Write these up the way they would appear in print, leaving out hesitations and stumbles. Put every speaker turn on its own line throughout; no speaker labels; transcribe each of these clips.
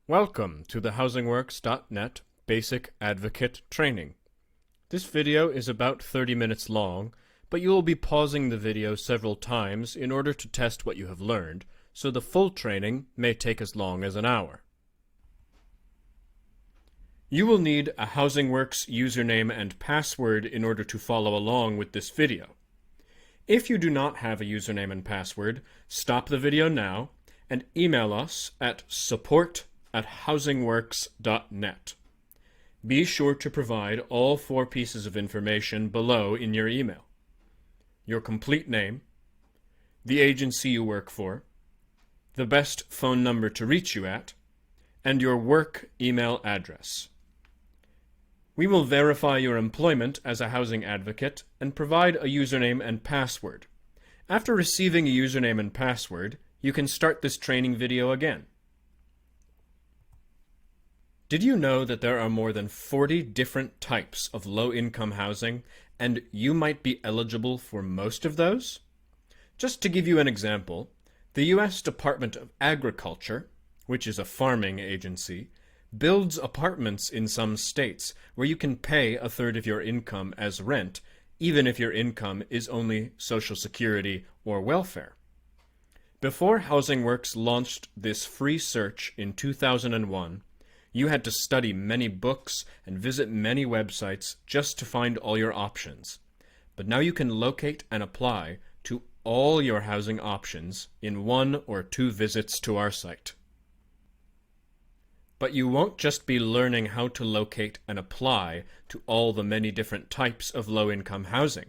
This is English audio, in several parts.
Welcome to the HousingWorks.net Basic Advocate Training. This video is about 30 minutes long, but you will be pausing the video several times in order to test what you have learned, so the full training may take as long as an hour. You will need a HousingWorks username and password in order to follow along with this video. If you do not have a username and password, stop the video now and email us at support@housingworks.net. Be sure to provide all 4 pieces of information below in your email: your complete name, the agency you work for, the best phone number to reach you at, and your work email address. We will verify your employment as a housing advocate and provide a username and password. After receiving a username and password, you can start this training video again. Did you know that there are more than 40 different types of low-income housing, and you might be eligible for most of those? Just to give you an example, the U.S. Department of Agriculture, which is a farming agency, builds apartments in some states where you can pay a third of your income as rent, even if your income is only Social Security or welfare. Before HousingWorks launched this free search in 2001, you had to study many books and visit many websites just to find all your options. But now you can locate and apply to all your housing options in 1 or 2 visits to our site. But you won't just be learning how to locate and apply to all the many different types of low-income housing.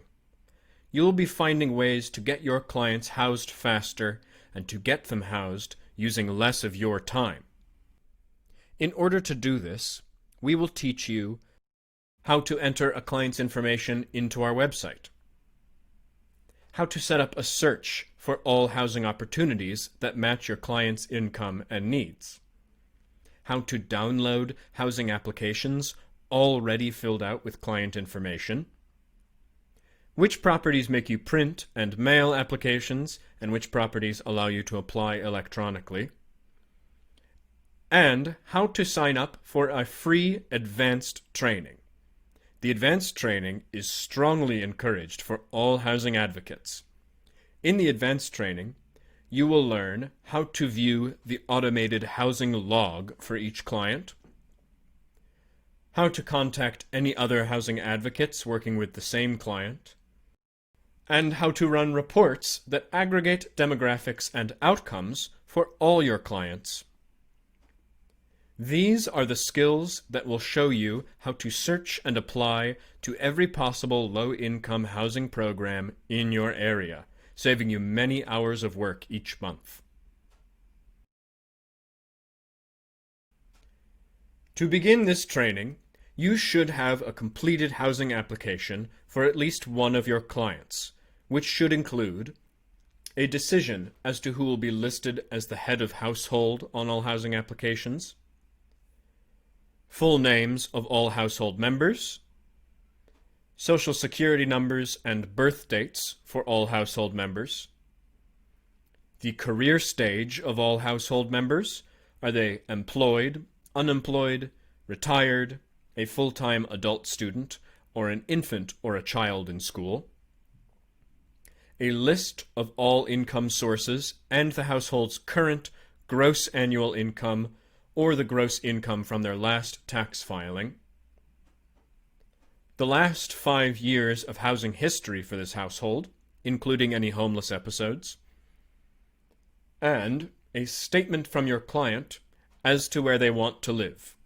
You'll be finding ways to get your clients housed faster and to get them housed using less of your time. In order to do this, we will teach you how to enter a client's information into our website, how to set up a search for all housing opportunities that match your client's income and needs, how to download housing applications already filled out with client information, which properties make you print and mail applications, and which properties allow you to apply electronically, and how to sign up for a free advanced training. The advanced training is strongly encouraged for all housing advocates. In the advanced training, you will learn how to view the automated housing log for each client, how to contact any other housing advocates working with the same client, and how to run reports that aggregate demographics and outcomes for all your clients. These are the skills that will show you how to search and apply to every possible low-income housing program in your area, saving you many hours of work each month. To begin this training, you should have a completed housing application for at least one of your clients, which should include a decision as to who will be listed as the head of household on all housing applications, full names of all household members, Social Security numbers and birth dates for all household members, the career stage of all household members. Are they employed, unemployed, retired, a full-time adult student, or an infant or a child in school? A list of all income sources and the household's current gross annual income or the gross income from their last tax filing. The last 5 years of housing history for this household, including any homeless episodes, and a statement from your client as to where they want to live.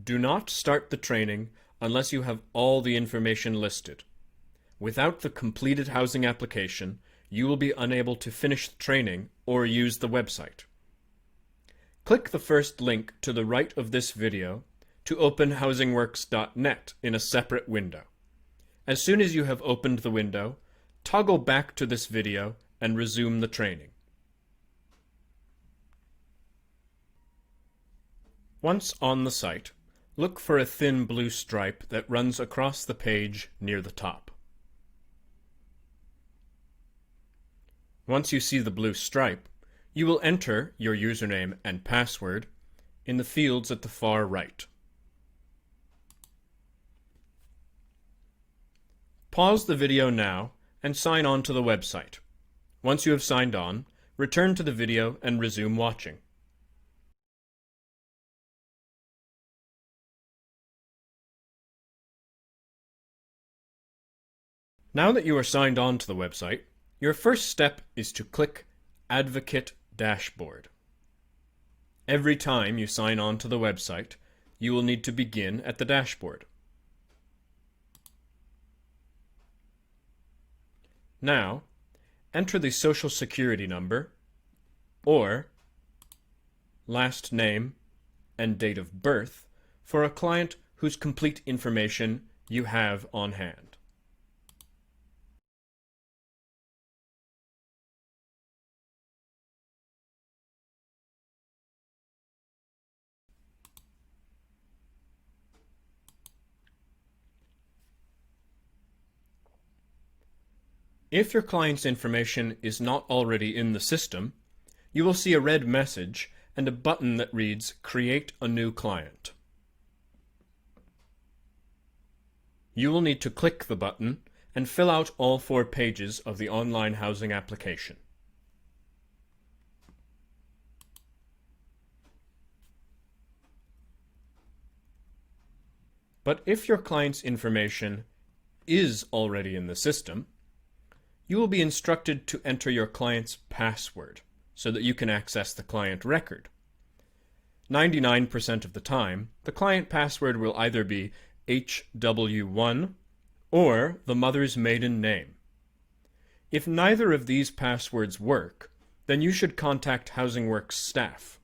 Do not start the training unless you have all the information listed. Without the completed housing application, you will be unable to finish the training or use the website. Click the first link to the right of this video to open HousingWorks.net in a separate window. As soon as you have opened the window, toggle back to this video and resume the training. Once on the site, look for a thin blue stripe that runs across the page near the top. Once you see the blue stripe, You will enter your username and password in the fields at the far right. Pause the video now and sign on to the website. Once you have signed on, return to the video and resume watching. Now that you are signed on to the website, your first step is to click Advocate Dashboard. Every time you sign on to the website, you will need to begin at the dashboard. Now, enter the Social Security number or last name and date of birth for a client whose complete information you have on hand. If your client's information is not already in the system, you will see a red message and a button that reads Create a new client. You will need to click the button and fill out all 4 pages of the online housing application. But if your client's information is already in the system, you will be instructed to enter your client's password so that you can access the client record. 99% of the time, the client password will either be HW1 or the mother's maiden name. If neither of these passwords work, then you should contact HousingWorks staff.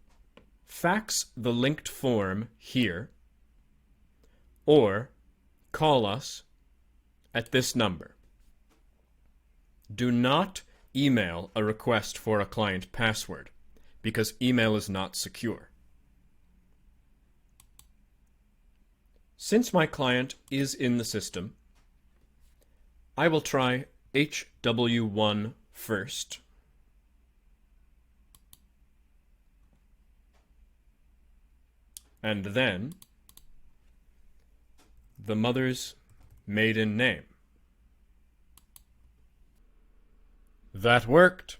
Fax the linked form here or call us at this number. Do not email a request for a client password, because email is not secure. Since my client is in the system, I will try HW1 first. And then the mother's maiden name. That worked.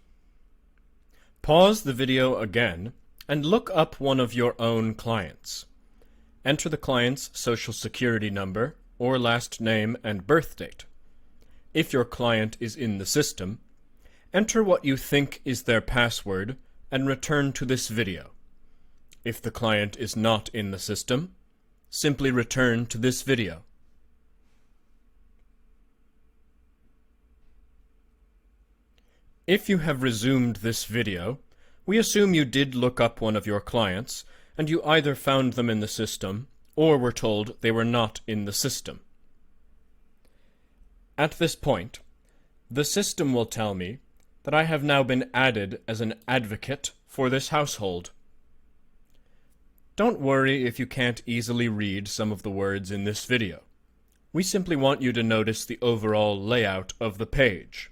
Pause the video again and look up one of your own clients. Enter the client's social security number or last name and birth date. If your client is in the system, enter what you think is their password and return to this video. If the client is not in the system, simply return to this video. If you have resumed this video, we assume you did look up one of your clients, and you either found them in the system, or were told they were not in the system. At this point, the system will tell me that I have now been added as an advocate for this household. Don't worry if you can't easily read some of the words in this video. We simply want you to notice the overall layout of the page.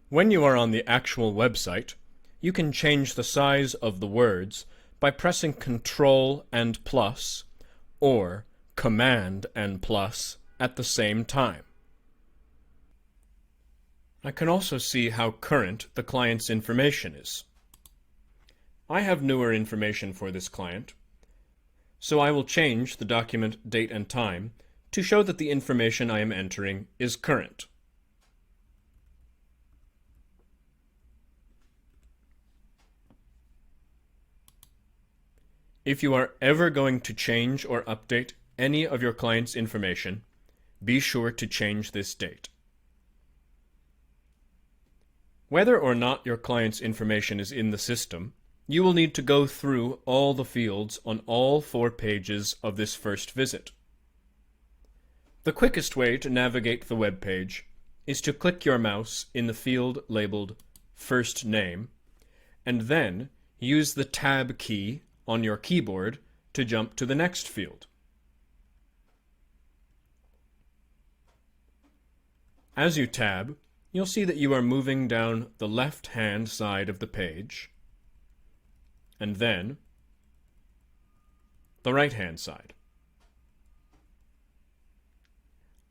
When you are on the actual website, you can change the size of the words by pressing Ctrl and plus or Command and plus at the same time. I can also see how current the client's information is. I have newer information for this client, so I will change the document date and time to show that the information I am entering is current. If you are ever going to change or update any of your client's information, be sure to change this date. Whether or not your client's information is in the system, you will need to go through all the fields on all 4 pages of this first visit. The quickest way to navigate the web page is to click your mouse in the field labeled First Name, and then use the Tab key on your keyboard to jump to the next field. As you tab, you'll see that you are moving down the left-hand side of the page, and then the right-hand side.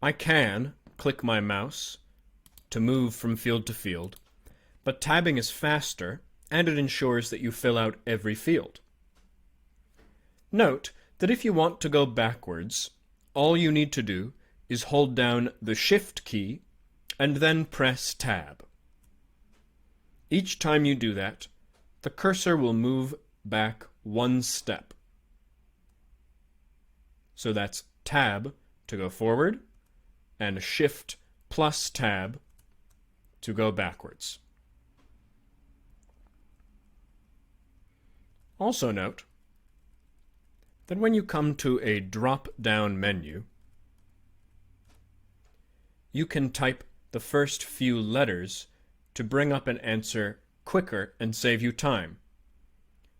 I can click my mouse to move from field to field, but tabbing is faster and it ensures that you fill out every field. Note that if you want to go backwards, all you need to do is hold down the Shift key and then press Tab. Each time you do that, the cursor will move back one step. So that's Tab to go forward, and Shift plus Tab to go backwards. Also note that when you come to a drop-down menu, you can type the first few letters to bring up an answer quicker and save you time.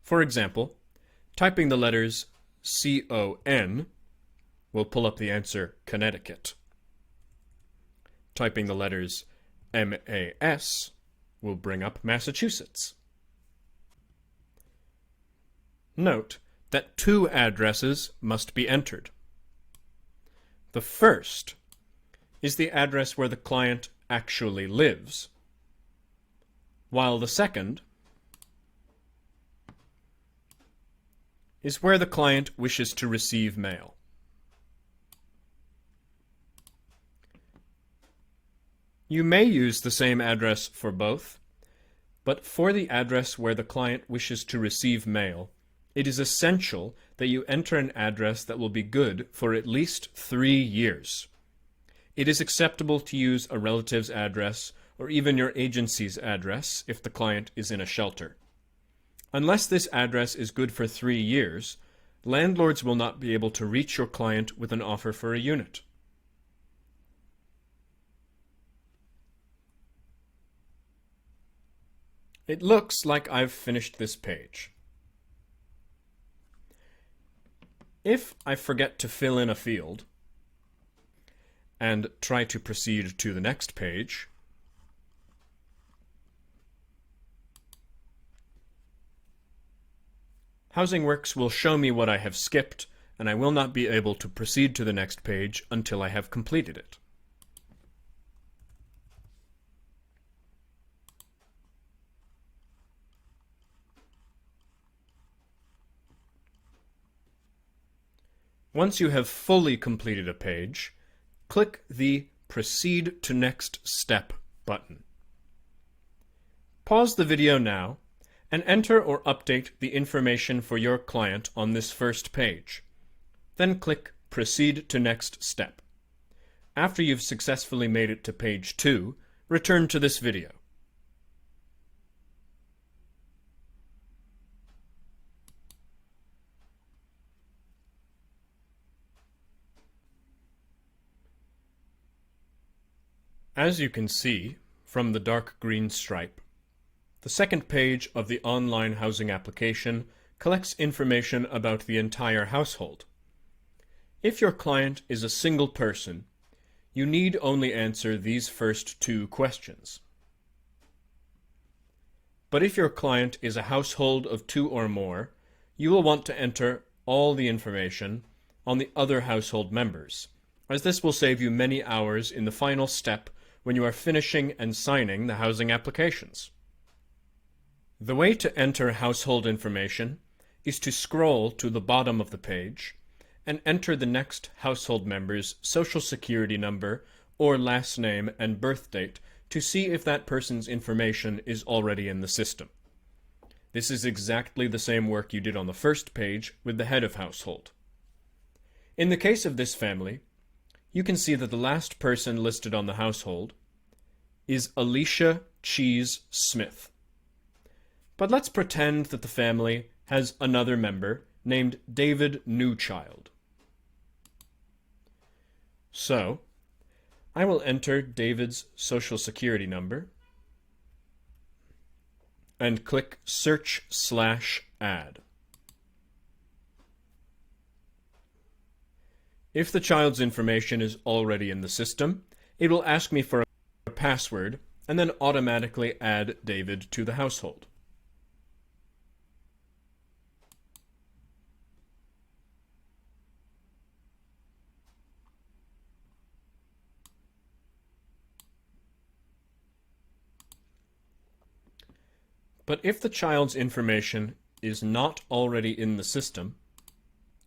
For example, typing the letters C-O-N will pull up the answer Connecticut. Typing the letters M-A-S will bring up Massachusetts. Note that two addresses must be entered. The first is the address where the client actually lives, while the second is where the client wishes to receive mail. You may use the same address for both, but for the address where the client wishes to receive mail, it is essential that you enter an address that will be good for at least 3 years. It is acceptable to use a relative's address or even your agency's address if the client is in a shelter. Unless this address is good for 3 years, landlords will not be able to reach your client with an offer for a unit. It looks like I've finished this page. If I forget to fill in a field and try to proceed to the next page, HousingWorks will show me what I have skipped, and I will not be able to proceed to the next page until I have completed it. Once you have fully completed a page, click the Proceed to Next Step button. Pause the video now and enter or update the information for your client on this first page. Then click Proceed to Next Step. After you've successfully made it to page 2, return to this video. As you can see from the dark green stripe, the second page of the online housing application collects information about the entire household. If your client is a single person, you need only answer these first 2 questions. But if your client is a household of 2 or more, you will want to enter all the information on the other household members, as this will save you many hours in the final step when you are finishing and signing the housing applications. The way to enter household information is to scroll to the bottom of the page and enter the next household member's social security number or last name and birth date to see if that person's information is already in the system. This is exactly the same work you did on the first page with the head of household. In the case of this family, you can see that the last person listed on the household is Alicia Cheese Smith. But let's pretend that the family has another member named David Newchild. So, I will enter David's social security number and click Search/Add. If the child's information is already in the system, it will ask me for a password and then automatically add David to the household. But if the child's information is not already in the system,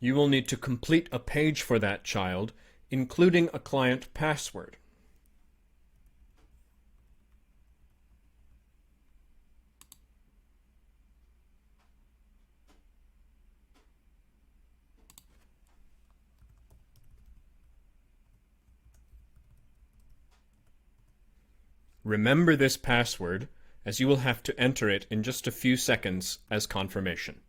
you will need to complete a page for that child, including a client password. Remember this password, as you will have to enter it in just a few seconds as confirmation.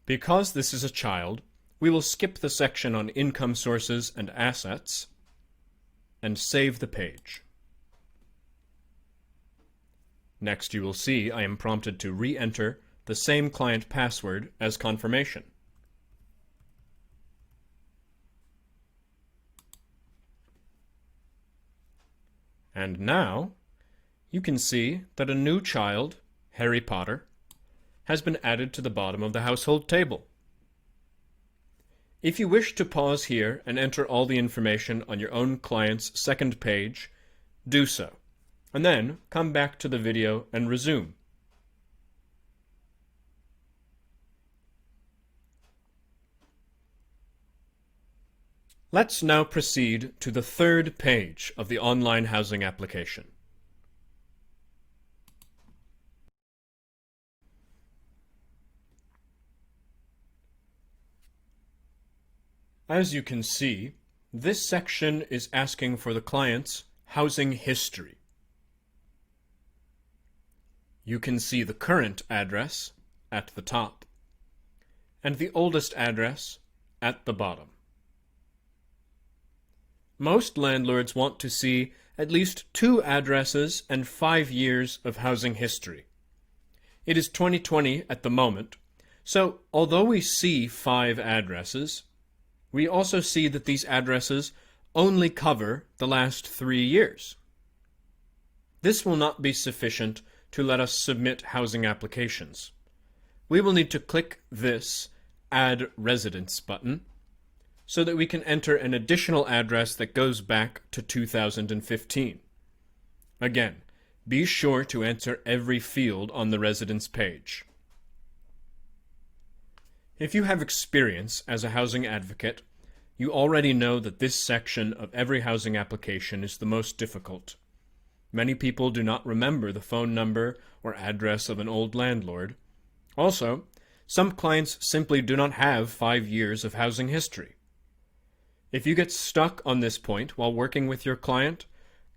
Because this is a child, we will skip the section on income sources and assets and save the page. Next, you will see I am prompted to re-enter the same client password as confirmation. And now, you can see that a new child, Harry Potter, has been added to the bottom of the household table. If you wish to pause here and enter all the information on your own client's second page, do so, and then come back to the video and resume. Let's now proceed to the third page of the online housing application. As you can see, this section is asking for the client's housing history. You can see the current address at the top and the oldest address at the bottom. Most landlords want to see at least 2 addresses and 5 years of housing history. It is 2020 at the moment, so although we see 5 addresses, we also see that these addresses only cover the last 3 years. This will not be sufficient to let us submit housing applications. We will need to click this Add Residence button so that we can enter an additional address that goes back to 2015. Again, be sure to enter every field on the residence page. If you have experience as a housing advocate, you already know that this section of every housing application is the most difficult. Many people do not remember the phone number or address of an old landlord. Also, some clients simply do not have 5 years of housing history. If you get stuck on this point while working with your client,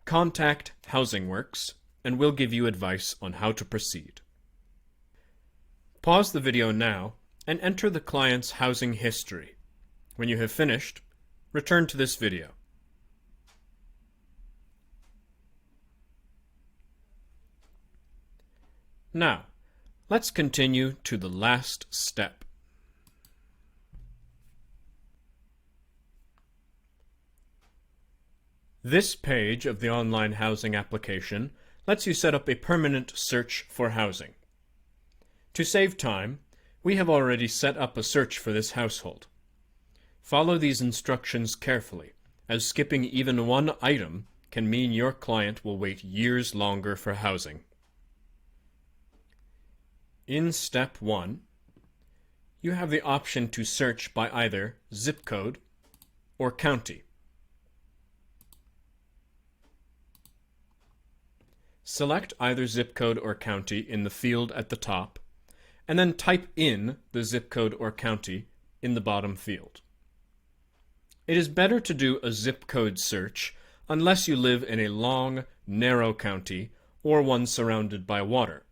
contact HousingWorks and we'll give you advice on how to proceed. Pause the video now and enter the client's housing history. When you have finished, return to this video. Now, let's continue to the last step. This page of the online housing application lets you set up a permanent search for housing. To save time, we have already set up a search for this household. Follow these instructions carefully, as skipping even one item can mean your client will wait years longer for housing. In step 1, you have the option to search by either zip code or county. Select either zip code or county in the field at the top, and then type in the zip code or county in the bottom field. It is better to do a zip code search unless you live in a long, narrow county or one surrounded by water.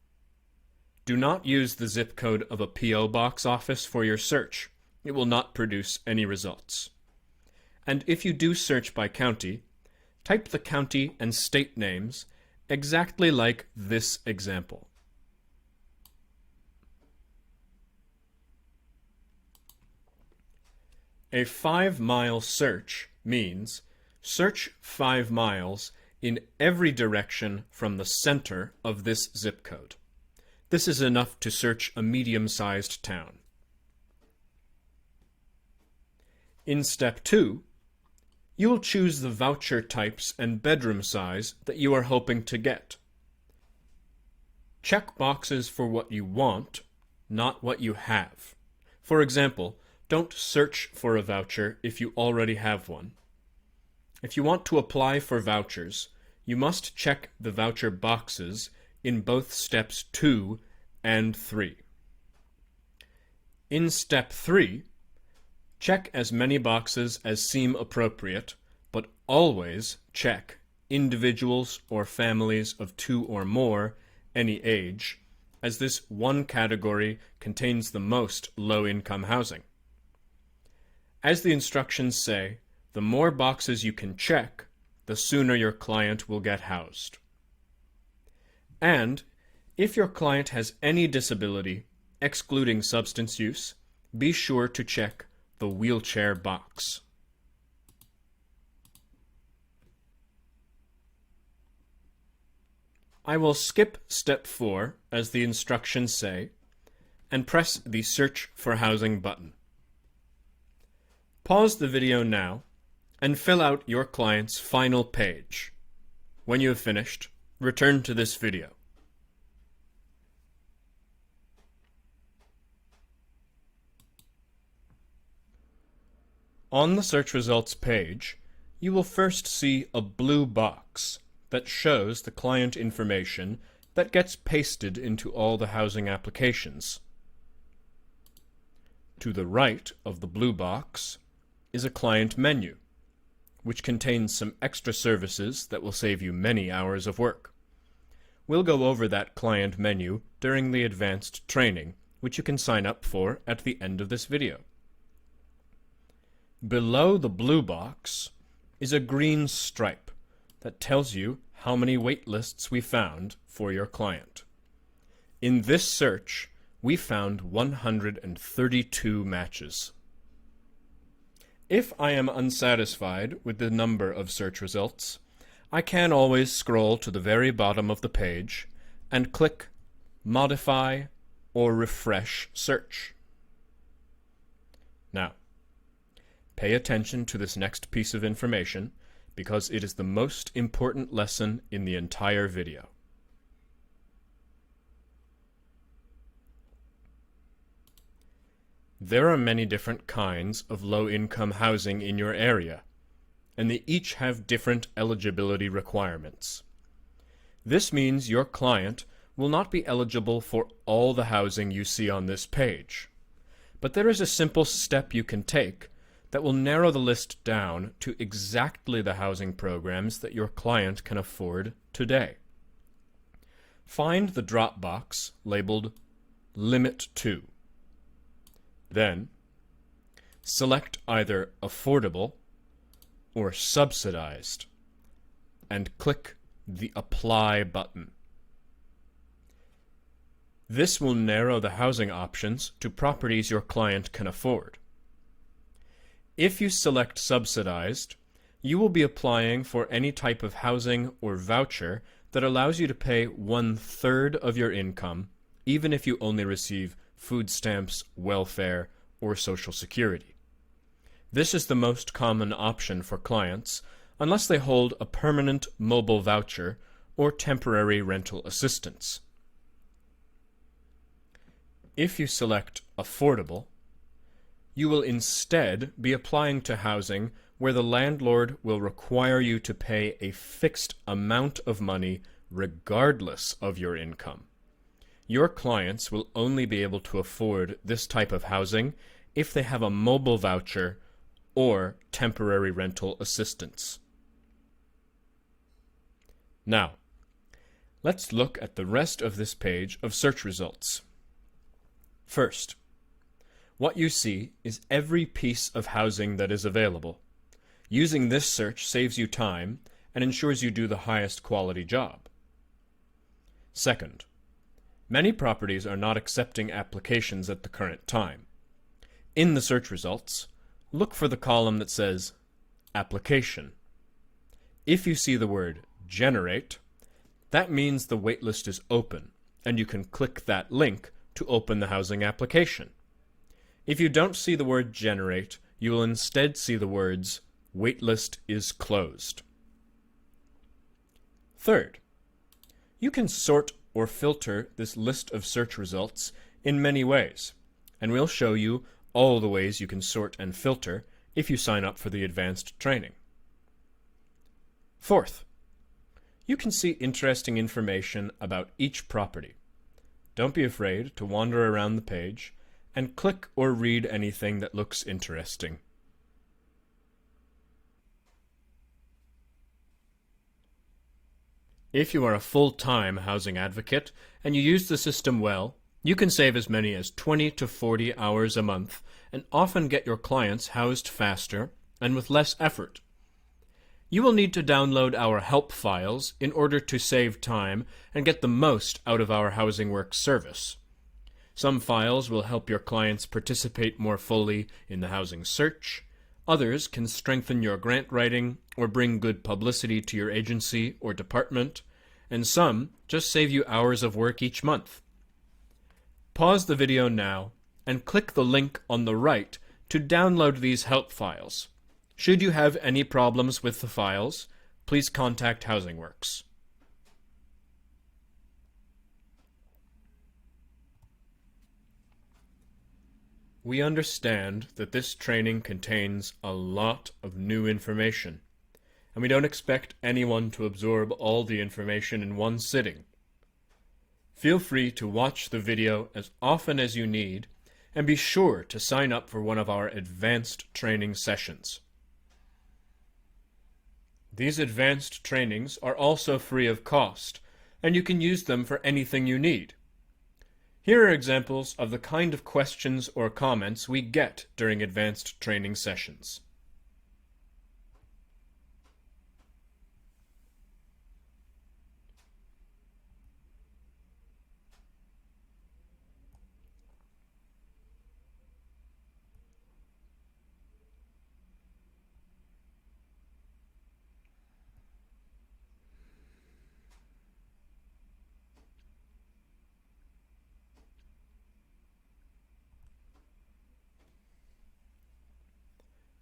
Do not use the zip code of a P.O. box office for your search. It will not produce any results. And if you do search by county, type the county and state names exactly like this example. A 5-mile search means search 5 miles in every direction from the center of this zip code. This is enough to search a medium-sized town. In step 2, you will choose the voucher types and bedroom size that you are hoping to get. Check boxes for what you want, not what you have. For example, don't search for a voucher if you already have one. If you want to apply for vouchers, you must check the voucher boxes in both steps 2 and 3. In step 3, check as many boxes as seem appropriate, but always check individuals or families of 2 or more, any age, as this one category contains the most low-income housing. As the instructions say, the more boxes you can check, the sooner your client will get housed. And if your client has any disability, excluding substance use, be sure to check the wheelchair box. I will skip step 4, as the instructions say, and press the Search for Housing button. Pause the video now and fill out your client's final page. When you have finished, return to this video. On the search results page, you will first see a blue box that shows the client information that gets pasted into all the housing applications. To the right of the blue box is a client menu, which contains some extra services that will save you many hours of work. We'll go over that client menu during the advanced training, which you can sign up for at the end of this video. Below the blue box is a green stripe that tells you how many wait lists we found for your client. In this search, we found 132 matches. If I am unsatisfied with the number of search results, I can always scroll to the very bottom of the page and click Modify or Refresh Search. Now, pay attention to this next piece of information because it is the most important lesson in the entire video. There are many different kinds of low-income housing in your area, and they each have different eligibility requirements. This means your client will not be eligible for all the housing you see on this page. But there is a simple step you can take that will narrow the list down to exactly the housing programs that your client can afford today. Find the drop box labeled Limit To. Then, select either Affordable or Subsidized and click the Apply button. This will narrow the housing options to properties your client can afford. If you select Subsidized, you will be applying for any type of housing or voucher that allows you to pay 1/3 of your income, even if you only receive food stamps, welfare, or Social Security. This is the most common option for clients, unless they hold a permanent mobile voucher or temporary rental assistance. If you select Affordable, you will instead be applying to housing where the landlord will require you to pay a fixed amount of money regardless of your income. Your clients will only be able to afford this type of housing if they have a mobile voucher or temporary rental assistance. Now, let's look at the rest of this page of search results. First, what you see is every piece of housing that is available. Using this search saves you time and ensures you do the highest quality job. Second, many properties are not accepting applications at the current time. In the search results, look for the column that says Application. If you see the word Generate, that means the waitlist is open, and you can click that link to open the housing application. If you don't see the word Generate, you will instead see the words Waitlist is closed. Third, you can sort or filter this list of search results in many ways, and we'll show you all the ways you can sort and filter if you sign up for the advanced training. Fourth, you can see interesting information about each property. Don't be afraid to wander around the page and click or read anything that looks interesting. If you are a full-time housing advocate and you use the system well, you can save as many as 20 to 40 hours a month and often get your clients housed faster and with less effort. You will need to download our help files in order to save time and get the most out of our HousingWorks service. Some files will help your clients participate more fully in the housing search. Others can strengthen your grant writing or bring good publicity to your agency or department, and some just save you hours of work each month. Pause the video now and click the link on the right to download these help files. Should you have any problems with the files, please contact HousingWorks. We understand that this training contains a lot of new information, and we don't expect anyone to absorb all the information in one sitting. Feel free to watch the video as often as you need, and be sure to sign up for one of our advanced training sessions. These advanced trainings are also free of cost, and you can use them for anything you need. Here are examples of the kind of questions or comments we get during advanced training sessions.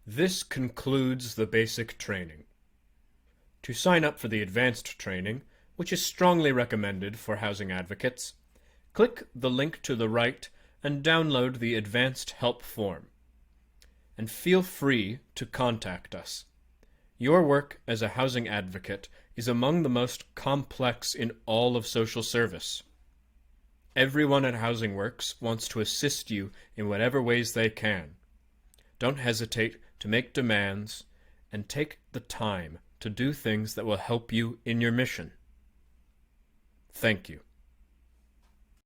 This concludes the basic training. To sign up for the advanced training, which is strongly recommended for housing advocates, click the link to the right and download the advanced help form. And feel free to contact us. Your work as a housing advocate is among the most complex in all of social service. Everyone at HousingWorks wants to assist you in whatever ways they can. Don't hesitate to make demands and take the time to do things that will help you in your mission. Thank you.